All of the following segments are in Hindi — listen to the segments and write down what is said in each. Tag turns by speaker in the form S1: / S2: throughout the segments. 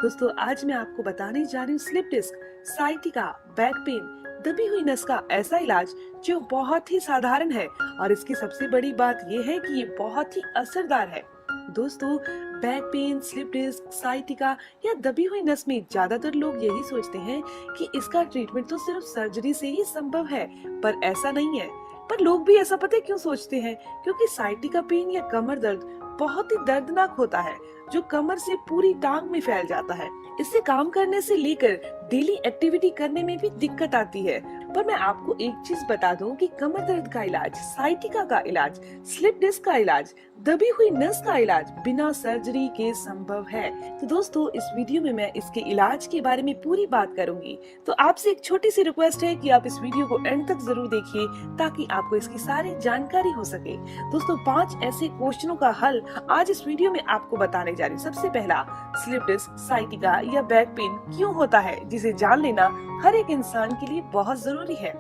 S1: दोस्तों आज मैं आपको बताने जा रही हूँ slip disc, sciatica, back pain, दबी हुई नस का ऐसा इलाज जो बहुत ही साधारण है और इसकी सबसे बड़ी बात यह है कि ये बहुत ही असरदार है। दोस्तों back pain, slip disc, sciatica या दबी हुई नस में ज्यादातर लोग यही सोचते हैं कि इसका ट्रीटमेंट तो सिर्फ सर्जरी से ही संभव है, पर ऐसा नहीं है। पर लोग भी ऐसा पता है क्यों सोचते हैं? क्योंकि साइटिका पेन या कमर दर्द बहुत ही दर्दनाक होता है जो कमर से पूरी टांग में फैल जाता है। इससे काम करने से लेकर डेली एक्टिविटी करने में भी दिक्कत आती है। पर मैं आपको एक चीज बता दूं कि कमर दर्द का इलाज, साइटिका का इलाज, स्लिप डिस्क का इलाज, दबी हुई नस का इलाज बिना सर्जरी के संभव है। तो दोस्तों इस वीडियो में मैं इसके इलाज के बारे में पूरी बात करूंगी। तो आपसे एक छोटी सी रिक्वेस्ट है कि आप इस वीडियो को एंड तक जरूर देखिए ताकि आपको इसकी सारी जानकारी हो सके। दोस्तों 5 ऐसे क्वेश्चनों का हल आज इस वीडियो में आपको बताने जा रही हूँ। सबसे पहला, स्लिप डिस्क, साइटिका या बैक पेन क्यों होता है, जिसे जान लेना हर एक इंसान के लिए बहुत जरूरी है।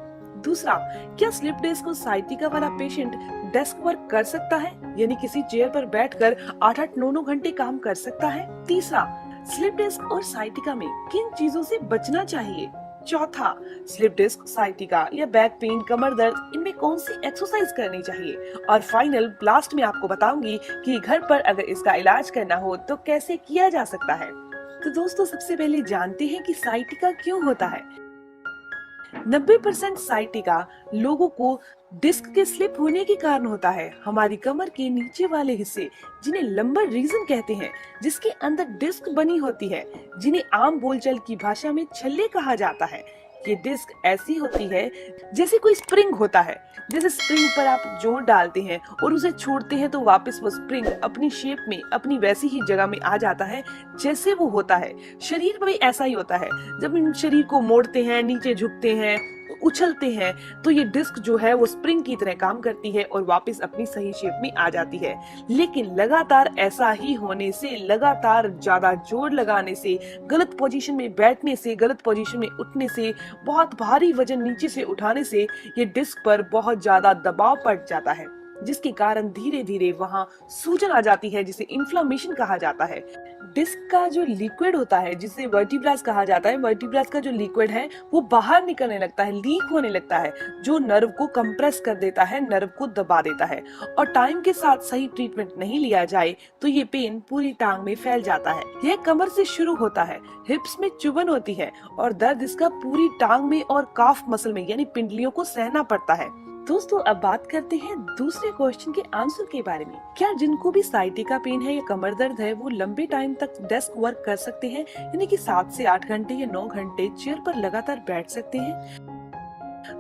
S1: दूसरा, क्या स्लिप डिस्क और साइटिका वाला पेशेंट डेस्क वर्क कर सकता है, यानी किसी चेयर पर बैठकर 8-8, 9-9 घंटे काम कर सकता है। तीसरा, स्लिप डिस्क और साइटिका में किन चीजों से बचना चाहिए। चौथा, स्लिप डिस्क, साइटिका या बैक पेन, कमर दर्द, इनमें कौन सी एक्सरसाइज करनी चाहिए। और फाइनल लास्ट में आपको बताऊंगी कि घर पर अगर इसका इलाज करना हो तो कैसे किया जा सकता है। तो दोस्तों सबसे पहले जानते हैं कि साइटिका क्यों होता है। 90% साइटिका लोगों को डिस्क के स्लिप होने के कारण होता है। हमारी कमर के नीचे वाले हिस्से, जिन्हें लंबर रीजन कहते हैं, जिसके अंदर डिस्क बनी होती है, जिन्हें आम बोलचाल की भाषा में छल्ले कहा जाता है। ये डिस्क ऐसी होती है जैसे कोई स्प्रिंग होता है। जैसे स्प्रिंग पर आप जोर डालते हैं और उसे छोड़ते हैं तो वापस वो स्प्रिंग अपनी शेप में, अपनी वैसी ही जगह में आ जाता है जैसे वो होता है। शरीर में भी ऐसा ही होता है। जब हम शरीर को मोड़ते हैं, नीचे झुकते हैं, उछलते हैं, तो ये डिस्क जो है वो स्प्रिंग की तरह काम करती है और वापस अपनी सही शेप में आ जाती है। लेकिन लगातार ऐसा ही होने से, लगातार ज्यादा जोर लगाने से, गलत पोजीशन में बैठने से, गलत पोजीशन में उठने से, बहुत भारी वजन नीचे से उठाने से ये डिस्क पर बहुत ज्यादा दबाव पड़ जाता है, जिसके कारण धीरे धीरे वहां सूजन आ जाती है, जिसे इन्फ्लामेशन कहा जाता है। डिस्क का जो लिक्विड होता है, जिसे वर्टिब्रास कहा जाता है, वर्टिब्रास का जो लिक्विड है वो बाहर निकलने लगता है, लीक होने लगता है, जो नर्व को कंप्रेस कर देता है, नर्व को दबा देता है। और टाइम के साथ सही ट्रीटमेंट नहीं लिया जाए तो ये पेन पूरी टांग में फैल जाता है। यह कमर से शुरू होता है, हिप्स में चुभन होती है और दर्द इसका पूरी टांग में और काफ मसल में यानी पिंडलियों को सहना पड़ता है। दोस्तों अब बात करते हैं दूसरे क्वेश्चन के आंसर के बारे में। क्या जिनको भी साइटिका पेन है या कमर दर्द है वो लंबे टाइम तक डेस्क वर्क कर सकते हैं, यानी कि 7 से 8 घंटे या 9 घंटे चेयर पर लगातार बैठ सकते हैं।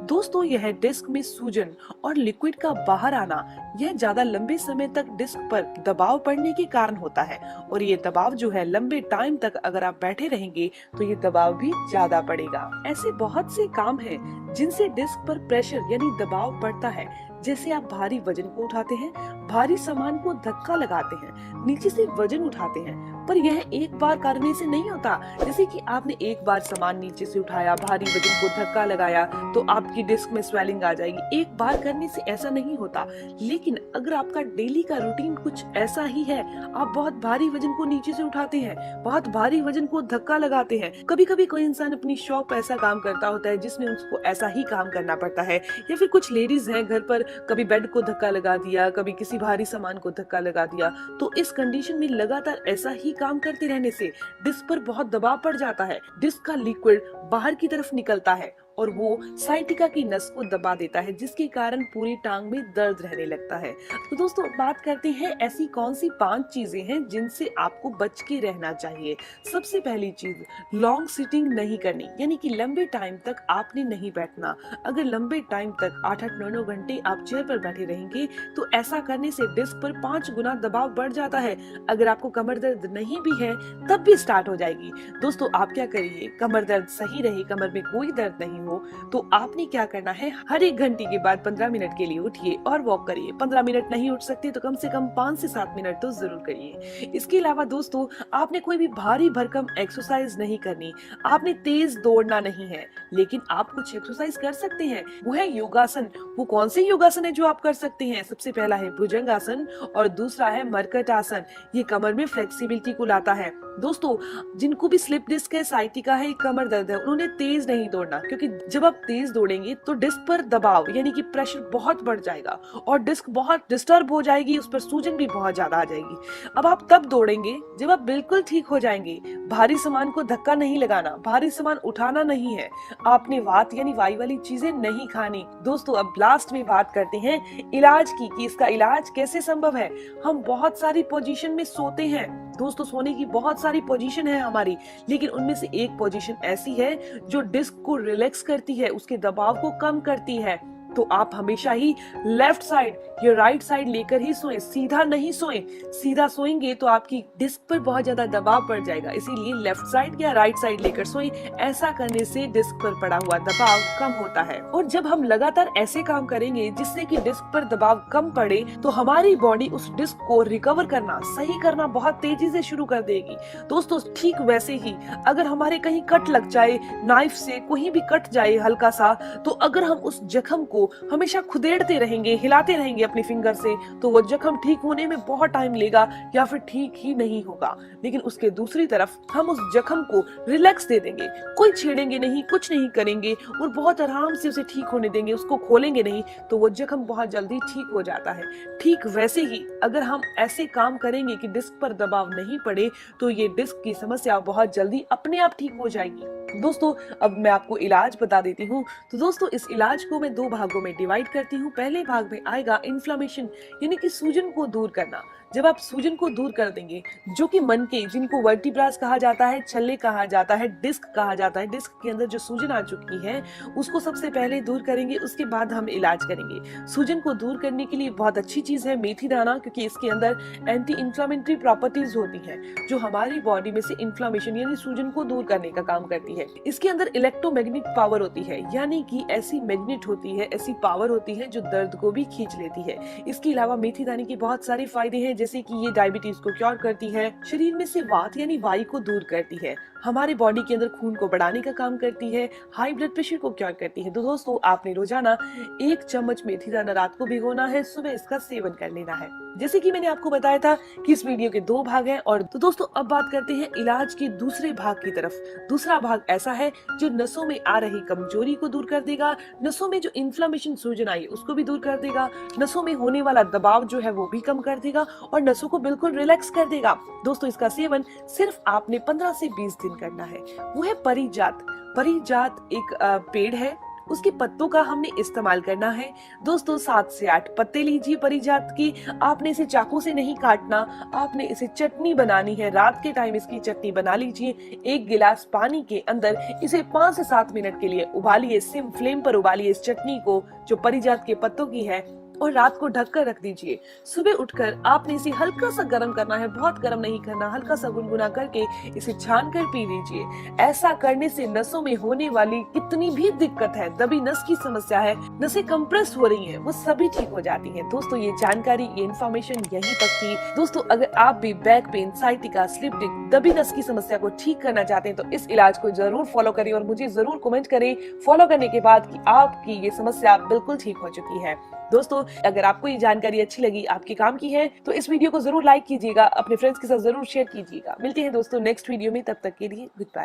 S1: दोस्तों यह डिस्क में सूजन और लिक्विड का बाहर आना, यह ज्यादा लंबे समय तक डिस्क पर दबाव पड़ने के कारण होता है और ये दबाव जो है लंबे टाइम तक अगर आप बैठे रहेंगे तो ये दबाव भी ज्यादा पड़ेगा। ऐसे बहुत से काम हैं जिनसे डिस्क पर प्रेशर यानी दबाव पड़ता है। जैसे आप भारी वजन को उठाते हैं, भारी सामान को धक्का लगाते हैं, नीचे से वजन उठाते हैं, पर यह एक बार करने से नहीं होता। जैसे कि आपने एक बार सामान नीचे से उठाया, भारी वजन को धक्का लगाया तो आपकी डिस्क में स्वेलिंग आ जाएगी। एक बार करने से ऐसा नहीं होता। लेकिन अगर आपका डेली का रूटीन कुछ ऐसा ही है, आप बहुत भारी वजन को नीचे से उठाते हैं, बहुत भारी वजन को धक्का लगाते हैं, कभी कभी कोई इंसान अपनी शॉप पर ऐसा काम करता होता है जिसमें उसको ऐसा ही काम करना पड़ता है, या फिर कुछ लेडीज हैं घर पर कभी बेड को धक्का लगा दिया, कभी किसी भारी सामान को धक्का लगा दिया, तो इस कंडीशन में लगातार ऐसा ही काम करते रहने से डिस्क पर बहुत दबाव पड़ जाता है। डिस्क का लिक्विड बाहर की तरफ निकलता है और वो साइटिका की नस को दबा देता है, जिसके कारण पूरी टांग में दर्द रहने लगता है। तो दोस्तों बात करते हैं ऐसी कौन सी 5 चीजें हैं जिनसे आपको बच के रहना चाहिए। सबसे पहली चीज, लॉन्ग सिटिंग नहीं करनी, यानी कि लंबे टाइम तक आपने नहीं बैठना। अगर लंबे टाइम तक 8-8, 9-9 घंटे आप चेयर पर बैठे रहेंगे तो ऐसा करने से डिस्क पर 5 गुना दबाव बढ़ जाता है। अगर आपको कमर दर्द नहीं भी है तब भी स्टार्ट हो जाएगी। दोस्तों आप क्या करिए, कमर दर्द सही रहे, कमर में कोई दर्द नहीं हो तो आपने क्या करना है, हर 1 घंटे के बाद 15 मिनट के लिए उठिए और वॉक करिए। 15 मिनट नहीं उठ सकते तो कम से कम 5 से 7 मिनट तो जरूर करिए। इसके अलावा दोस्तों, आपने कोई भी भारी भरकम एक्सरसाइज नहीं करनी, आपने तेज दौड़ना नहीं है, लेकिन आप कुछ एक्सरसाइज कर सकते हैं, वो है योगासन। वो कौन से योगासन है जो आप कर सकते हैं? सबसे पहला है भुजंगासन और दूसरा है मरकट आसन। ये कमर में फ्लेक्सिबिलिटी को लाता है। दोस्तों, जिनको भी स्लिप डिस्क है, साइटिका है, कमर दर्द है, उन्होंने तेज नहीं दौड़ना, क्योंकि जब आप तेज दौड़ेंगे तो डिस्क पर दबाव यानी कि प्रेशर बहुत बढ़ जाएगा और डिस्क बहुत डिस्टर्ब हो जाएगी, उस पर सूजन भी बहुत ज्यादा आ जाएगी। अब आप तब दौड़ेंगे जब आप बिल्कुल ठीक हो जाएंगे। भारी सामान को धक्का नहीं लगाना, भारी सामान उठाना नहीं है, आपने वात यानी वायु वाली चीजें नहीं खानी। दोस्तों, अब लास्ट में बात करते हैं इलाज की, कि इसका इलाज कैसे संभव है। हम बहुत सारी पोजीशन में सोते हैं दोस्तों, सोने की बहुत सारी पोजीशन है हमारी, लेकिन उनमें से एक पोजीशन ऐसी है जो डिस्क को रिलैक्स करती है, उसके दबाव को कम करती है। तो आप हमेशा ही लेफ्ट साइड या राइट साइड लेकर ही सोएं, सीधा नहीं सोएं। सीधा सोएंगे तो आपकी डिस्क पर बहुत ज्यादा दबाव पड़ जाएगा, इसीलिए लेफ्ट साइड या राइट साइड लेकर सोएं। ऐसा करने से डिस्क पर पड़ा हुआ दबाव कम होता है। और जब हम लगातार ऐसे काम करेंगे जिससे कि डिस्क पर दबाव कम पड़े, तो हमारी बॉडी उस डिस्क को रिकवर करना, सही करना बहुत तेजी से शुरू कर देगी। दोस्तों, ठीक वैसे ही अगर हमारे कहीं कट लग जाए, नाइफ से कहीं भी कट जाए हल्का सा, तो अगर हम उस जख्म को हमेशा खुदेड़ते रहेंगे, हिलाते रहेंगे अपने फिंगर से, तो वो जख्म ठीक होने में बहुत टाइम लेगा या फिर ठीक ही नहीं होगा। लेकिन उसके दूसरी तरफ हम उस जख्म को रिलैक्स दे देंगे, कोई छेड़ेंगे नहीं, कुछ नहीं करेंगे और बहुत आराम से उसे ठीक होने देंगे, उसको खोलेंगे नहीं, तो वो जख्म बहुत जल्दी ठीक हो जाता है। ठीक वैसे ही अगर हम ऐसे काम करेंगे कि डिस्क पर दबाव नहीं पड़े, तो ये डिस्क की समस्या बहुत जल्दी अपने आप ठीक हो जाएगी। दोस्तों, अब मैं आपको इलाज बता देती हूँ। तो दोस्तों, इस इलाज को मैं 2 भागों में डिवाइड करती हूँ। पहले भाग में आएगा इन्फ्लेमेशन यानी कि सूजन को दूर करना। जब आप सूजन को दूर कर देंगे, जो कि मन के, जिनको वर्टिब्रास कहा जाता है, छल्ले कहा जाता है, डिस्क कहा जाता है, डिस्क के अंदर जो सूजन आ चुकी है उसको सबसे पहले दूर करेंगे, उसके बाद हम इलाज करेंगे। सूजन को दूर करने के लिए बहुत अच्छी चीज है मेथी दाना, क्योंकि इसके अंदर एंटी इंफ्लेमेटरी प्रॉपर्टीज होती हैं जो हमारी बॉडी में से इन्फ्लेमेशन यानी सूजन को दूर करने का काम करती है। इसके अंदर इलेक्ट्रोमैग्नेटिक पावर होती है, यानी कि ऐसी मैग्नेट होती है, ऐसी पावर होती है जो दर्द को भी खींच लेती है। इसके अलावा मेथी दाने के बहुत सारे फायदे हैं, जैसे कि ये डायबिटीज को क्योर करती है, शरीर में से वात यानी वायु को दूर करती है, हमारे बॉडी के अंदर खून को बढ़ाने का काम करती है, हाई ब्लड प्रेशर को क्योर करती है। तो दोस्तों, आपने रोजाना 1 चम्मच मेथी दाना रात को भिगोना है, सुबह इसका सेवन कर लेना है। जैसे कि मैंने आपको बताया था कि इस वीडियो के 2 भाग हैं। और तो दोस्तों, अब बात करते हैं इलाज के दूसरे भाग की तरफ। दूसरा भाग ऐसा है जो नसों में आ रही कमजोरी को दूर कर देगा, नसों में जो इन्फ्लेमेशन, सूजन आई उसको भी दूर कर देगा, नसों में होने वाला दबाव जो है वो भी कम कर देगा और नसों को बिल्कुल रिलैक्स कर देगा। दोस्तों, इसका सेवन सिर्फ आपने 15 से 20 दिन करना है। वो है परिजात। परिजात एक पेड़ है, उसके पत्तों का हमने इस्तेमाल करना है। दोस्तों, 7 से 8 पत्ते लीजिए परिजात की। आपने इसे चाकू से नहीं काटना, आपने इसे चटनी बनानी है। रात के टाइम इसकी चटनी बना लीजिए। 1 गिलास पानी के अंदर इसे 5 से 7 मिनट के लिए उबालिए, सिम फ्लेम पर उबालिए इस चटनी को जो परिजात के पत्तों की है, और रात को ढककर रख दीजिए। सुबह उठकर आपने इसे हल्का सा गर्म करना है, बहुत गर्म नहीं करना, हल्का सा गुनगुना करके इसे छान कर पी लीजिए। ऐसा करने से नसों में होने वाली कितनी भी दिक्कत है, दबी नस की समस्या है, नसें कंप्रेस हो रही हैं, वो सभी ठीक हो जाती हैं। दोस्तों, ये जानकारी, ये इन्फॉर्मेशन यहीं तक थी। दोस्तों, अगर आप भी back pain, sciatica, slip disc, दबी नस की समस्या को ठीक करना चाहते हैं तो इस इलाज को जरूर फॉलो करें और मुझे जरूर कमेंट करें फॉलो करने के बाद कि आपकी ये समस्या बिल्कुल ठीक हो चुकी है। दोस्तों, अगर आपको ये जानकारी अच्छी लगी, आपके काम की है, तो इस वीडियो को जरूर लाइक कीजिएगा, अपने फ्रेंड्स के साथ जरूर शेयर कीजिएगा। मिलते हैं दोस्तों नेक्स्ट वीडियो में, तब तक के लिए गुड बाय।